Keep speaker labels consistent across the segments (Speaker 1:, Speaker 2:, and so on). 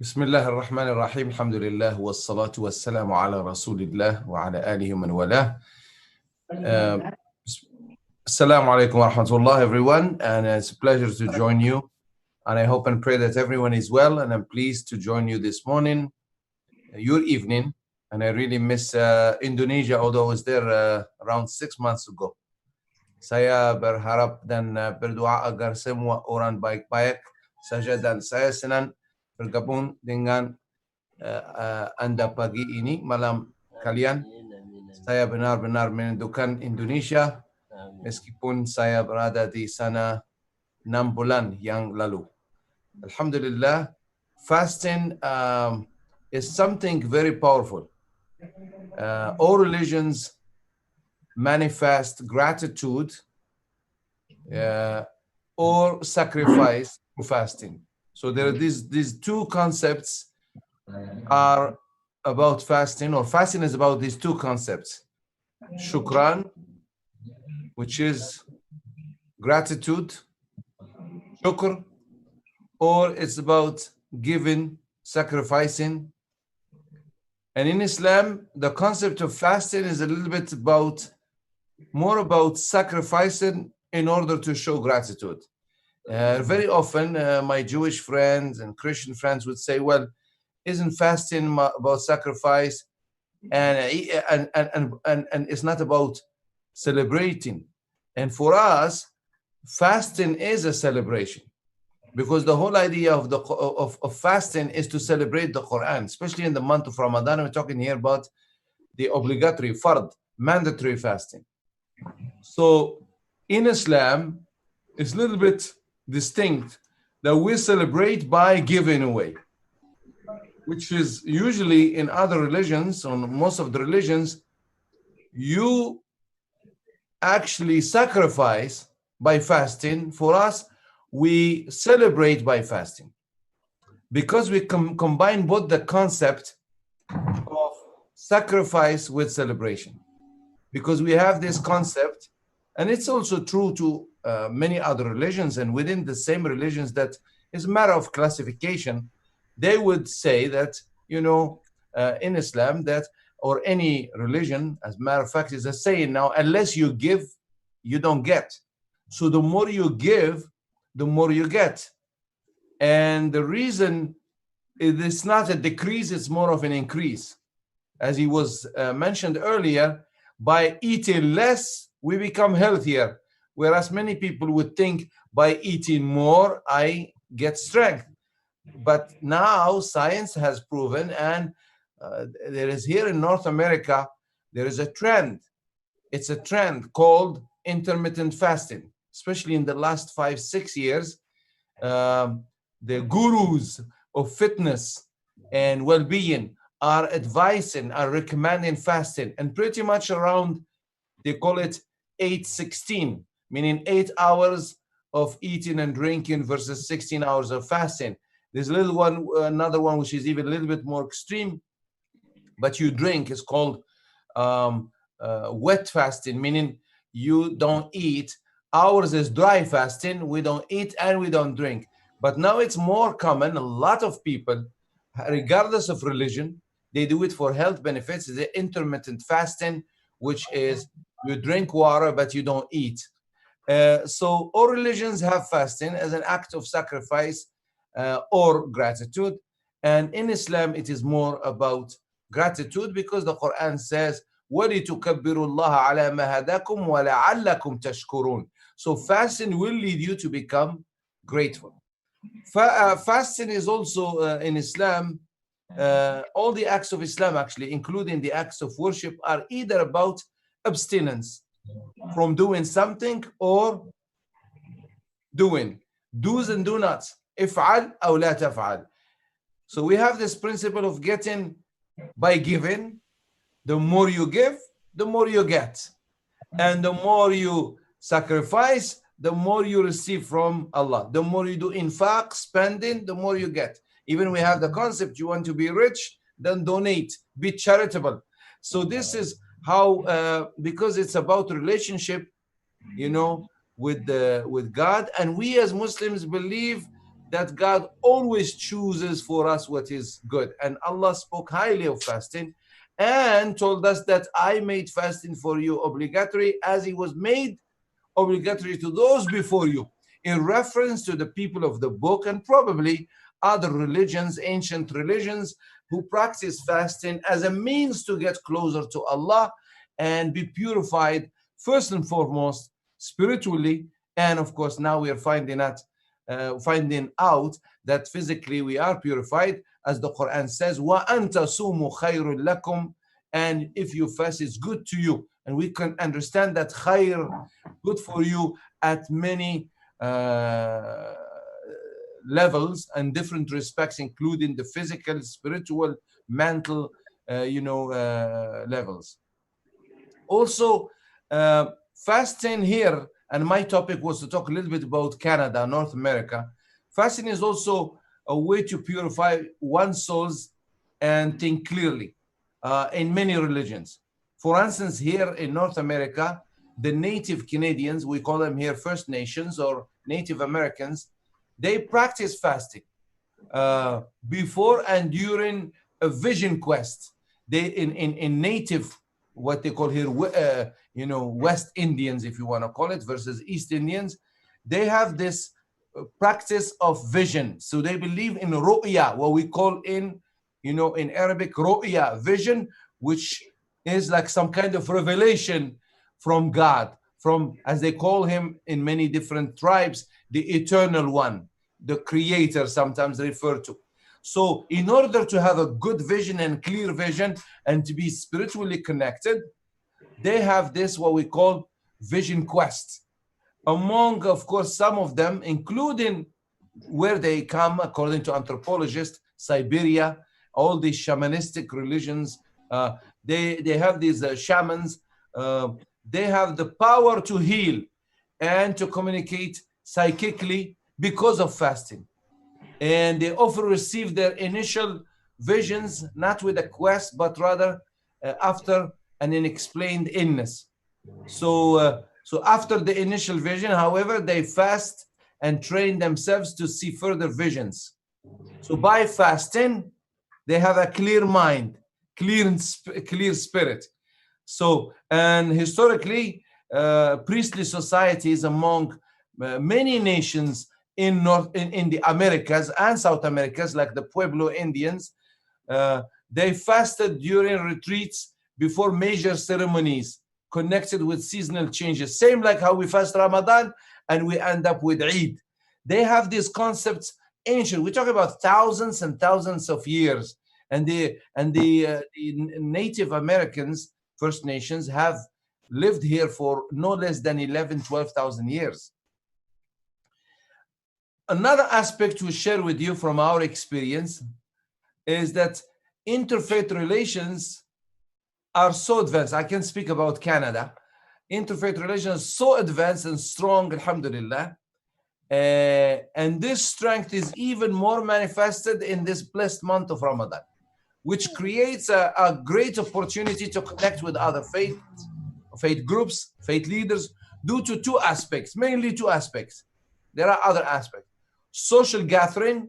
Speaker 1: بسم الله الرحمن الرحيم الحمد لله والصلاة والسلام على رسول الله وعلى آله ومن والاه. Assalamu alaikum wa rahmatullah everyone, and it's a pleasure to join you, and I hope and pray that everyone is well, and I'm pleased to join you this morning, your evening, and I really miss Indonesia, although I was there around 6 months ago. Saya berharap dan berdoa agar semua orang baik-baik saja dan saya senang bergabung dengan Anda pagi ini, malam kalian. Saya benar-benar merindukan Indonesia meskipun saya berada di sana 6 bulan yang lalu. Alhamdulillah, fasting is something very powerful. All religions manifest gratitude or sacrifice through fasting. So there are these two concepts are about fasting, or fasting is about these two concepts. Shukran, which is gratitude, shukr, or it's about giving, sacrificing. And in Islam, the concept of fasting is a little bit more about sacrificing in order to show gratitude. Very often, my Jewish friends and Christian friends would say, well, isn't fasting about sacrifice, and it's not about celebrating? And for us, fasting is a celebration, because the whole idea of fasting is to celebrate the Quran, especially in the month of Ramadan. We're talking here about the obligatory, fard, mandatory fasting. So in Islam, it's a little bit distinct that we celebrate by giving away, which is usually in other religions, on most of the religions, you actually sacrifice by fasting. For us, we celebrate by fasting, because we combine both the concept of sacrifice with celebration, because we have this concept, and it's also true to many other religions, and within the same religions, that is a matter of classification. They would say that, in Islam, that, or any religion, as a matter of fact, is a saying now, unless you give, you don't get. So the more you give, the more you get. And the reason is it's not a decrease, it's more of an increase. As he was mentioned earlier, by eating less, we become healthier. Whereas many people would think by eating more, I get strength. But now science has proven, and there is here in North America, there is a trend. It's a trend called intermittent fasting, especially in the last 5-6 years. The gurus of fitness and well-being are advising, are recommending fasting, and pretty much around, they call it 8-16, meaning 8 hours of eating and drinking versus 16 hours of fasting. There's a little one, another one, which is even a little bit more extreme, but you drink. It's called wet fasting, meaning you don't eat. Ours is dry fasting. We don't eat and we don't drink. But now it's more common. A lot of people, regardless of religion, they do it for health benefits. The intermittent fasting, which is you drink water, but you don't eat. So all religions have fasting as an act of sacrifice or gratitude. And in Islam, it is more about gratitude, because the Quran says, وَلِتُكَبِّرُوا اللَّهَ عَلَى مَا هَدَاكُمْ وَلَعَلَّكُمْ تَشْكُرُونَ. So fasting will lead you to become grateful. Fasting is also in Islam, all the acts of Islam, actually, including the acts of worship, are either about abstinence from doing something or doing. Do's and do nots. If'al aw la taf'al. So we have this principle of getting by giving. The more you give, the more you get. And the more you sacrifice, the more you receive from Allah. The more you do infaq, spending, the more you get. Even we have the concept, you want to be rich, then donate, be charitable. So this is how, because it's about relationship, with God. And we as Muslims believe that God always chooses for us what is good. And Allah spoke highly of fasting and told us that I made fasting for you obligatory as it was made obligatory to those before you, in reference to the people of the book and probably other religions, ancient religions, who practice fasting as a means to get closer to Allah and be purified, first and foremost, spiritually. And of course, now we are finding out that physically we are purified, as the Quran says, وَأَن تَصُومُوا خَيْرٌ لَكُمْ. And if you fast, it's good to you. And we can understand that khair, good for you, at many levels and different respects, including the physical, spiritual, mental, levels. Also, fasting here, and my topic was to talk a little bit about Canada, North America. Fasting is also a way to purify one's souls and think clearly in many religions. For instance, here in North America, the native Canadians, we call them here First Nations or Native Americans, they practice fasting before and during a vision quest. They in native, what they call here, West Indians, if you want to call it, versus East Indians, they have this practice of vision. So they believe in ru'ya, what we call in Arabic ru'ya, vision, which is like some kind of revelation from God, from, as they call him in many different tribes, the Eternal One, the Creator, sometimes referred to. So in order to have a good vision and clear vision and to be spiritually connected, they have this, what we call vision quest. Among, of course, some of them, including where they come, according to anthropologists, Siberia, all these shamanistic religions, they have these shamans, they have the power to heal and to communicate psychically because of fasting. And they often receive their initial visions, not with a quest, but rather after an unexplained illness. So after the initial vision, however, they fast and train themselves to see further visions. So by fasting, they have a clear mind, clear spirit. So, and historically, priestly societies among many nations in the Americas and South Americas, like the Pueblo Indians, they fasted during retreats before major ceremonies connected with seasonal changes. Same like how we fast Ramadan and we end up with Eid. They have these concepts ancient. We talk about thousands and thousands of years. And the Native Americans, First Nations, have lived here for no less than 11, 12,000 years. Another aspect to share with you from our experience is that interfaith relations are so advanced. I can speak about Canada. Interfaith relations are so advanced and strong, alhamdulillah. And this strength is even more manifested in this blessed month of Ramadan, which creates a great opportunity to connect with other faith groups, faith leaders, due to two aspects, mainly two aspects. There are other aspects. Social gathering,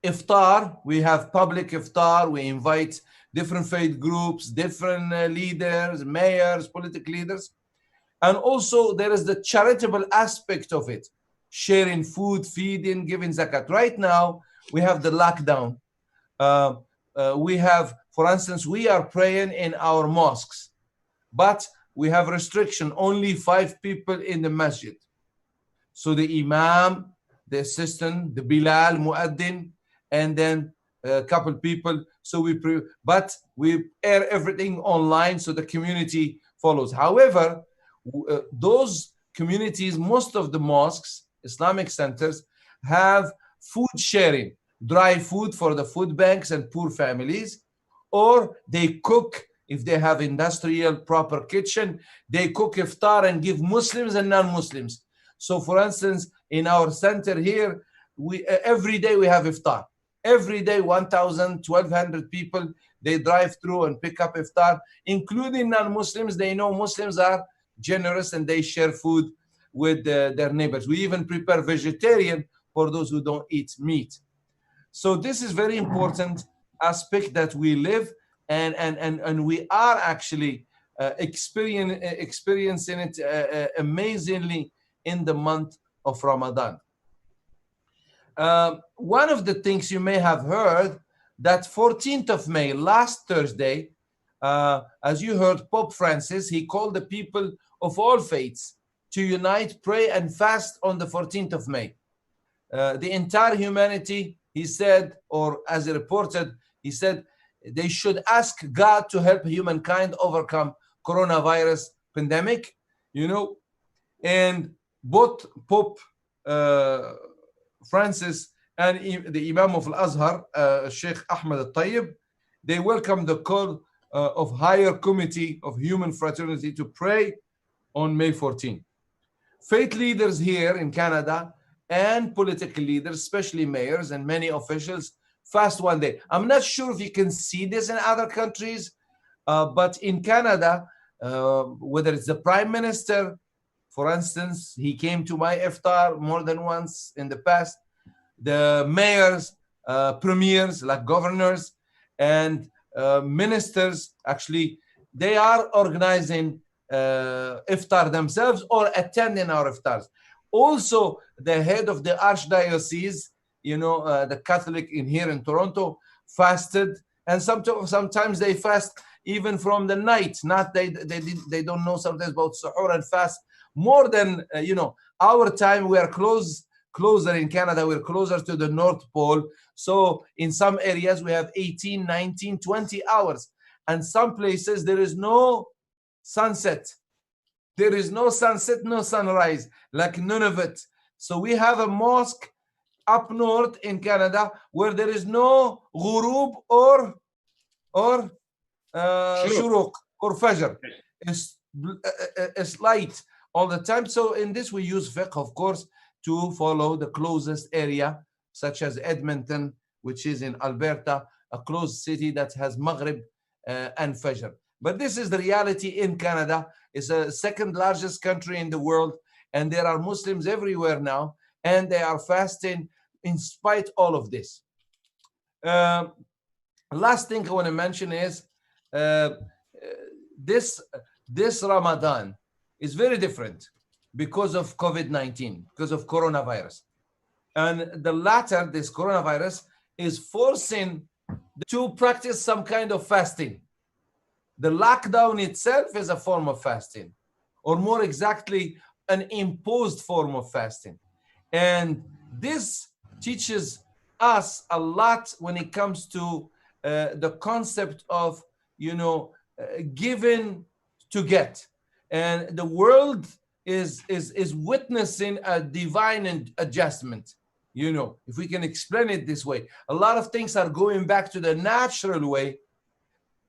Speaker 1: iftar, we have public iftar, we invite different faith groups, different leaders, mayors, political leaders. And also there is the charitable aspect of it, sharing food, feeding, giving zakat. Right now, we have the lockdown. We have, for instance, we are praying in our mosques, but we have restriction, only 5 people in the masjid. So the imam, the assistant, the Bilal, Muaddin, and then a couple people. So but we air everything online so the community follows. However, those communities, most of the mosques, Islamic centers, have food sharing, dry food for the food banks and poor families, or they cook. If they have industrial proper kitchen, they cook iftar and give Muslims and non-Muslims. So for instance, in our center here, every day we have iftar. Every day, 1,000, 1,200 people, they drive through and pick up iftar, including non-Muslims. They know Muslims are generous and they share food with their neighbors. We even prepare vegetarian for those who don't eat meat. So this is very important aspect that we live and we are actually experiencing it amazingly in the month of Ramadan. One of the things you may have heard that 14th of May, last Thursday, as you heard, Pope Francis, he called the people of all faiths to unite, pray, and fast on the 14th of May. The entire humanity, he said, or as he reported, he said they should ask God to help humankind overcome coronavirus pandemic, you know, and both Pope Francis and the Imam of Al-Azhar, Sheikh Ahmed Al-Tayyib, they welcomed the call of higher committee of human fraternity to pray on May 14. Faith leaders here in Canada and political leaders, especially mayors and many officials, fast one day. I'm not sure if you can see this in other countries, but in Canada, whether it's the Prime Minister, for instance, he came to my iftar more than once in the past, the mayors, premiers, like governors, and ministers, actually, they are organizing iftar themselves or attending our iftars. Also, the head of the archdiocese, you know, the Catholic in here in Toronto, fasted, and sometimes they fast even from the night. Not they don't know sometimes about suhoor and fast more than you know. Our time, we are closer in Canada. We're closer to the North Pole, so in some areas we have 18, 19, 20 hours, and some places there is no sunset. There is no sunset, no sunrise, like none of it. So we have a mosque up north in Canada where there is no ghurub or shuruq or fajr. It's light all the time. So in this we use fiqh, of course, to follow the closest area, such as Edmonton, which is in Alberta, a closed city that has Maghrib and Fajr. But this is the reality in Canada. It's the second largest country in the world, and there are Muslims everywhere now, and they are fasting in spite all of this. Last thing I want to mention is this Ramadan is very different because of COVID-19, because of coronavirus. And the latter, this coronavirus, is forcing to practice some kind of fasting. The lockdown itself is a form of fasting, or more exactly, an imposed form of fasting. And this teaches us a lot when it comes to the concept of, you know, giving to get. And the world is witnessing a divine adjustment. You know, if we can explain it this way, a lot of things are going back to the natural way.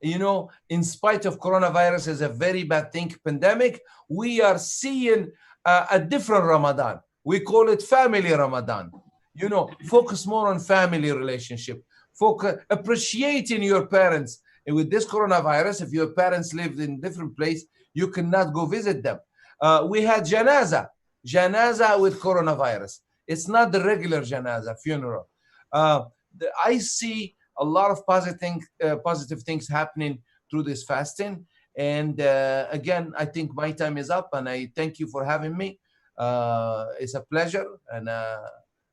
Speaker 1: You know, in spite of coronavirus is a very bad thing, pandemic, we are seeing a different Ramadan. We call it family Ramadan. You know, focus more on family relationship. Focus, appreciating your parents. And with this coronavirus, if your parents lived in different place, you cannot go visit them. We had janaza with coronavirus. It's not the regular janaza funeral. I see a lot of positive things happening through this fasting. And again, I think my time is up, and I thank you for having me. It's a pleasure, and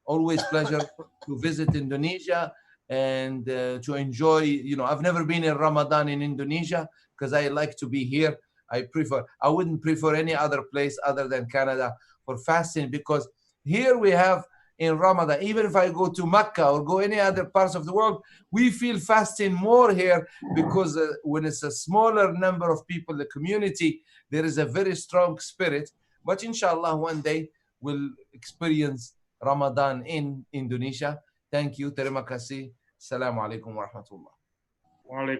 Speaker 1: always pleasure to visit Indonesia and to enjoy. You know, I've never been in Ramadan in Indonesia because I like to be here. I wouldn't prefer any other place other than Canada for fasting, because here we have in Ramadan, even if I go to Mecca or go any other parts of the world, we feel fasting more here because when it's a smaller number of people, the community, there is a very strong spirit. But inshallah, one day we'll experience Ramadan in Indonesia. Thank you. Terima kasih. Assalamu alaikum wa rahmatullah.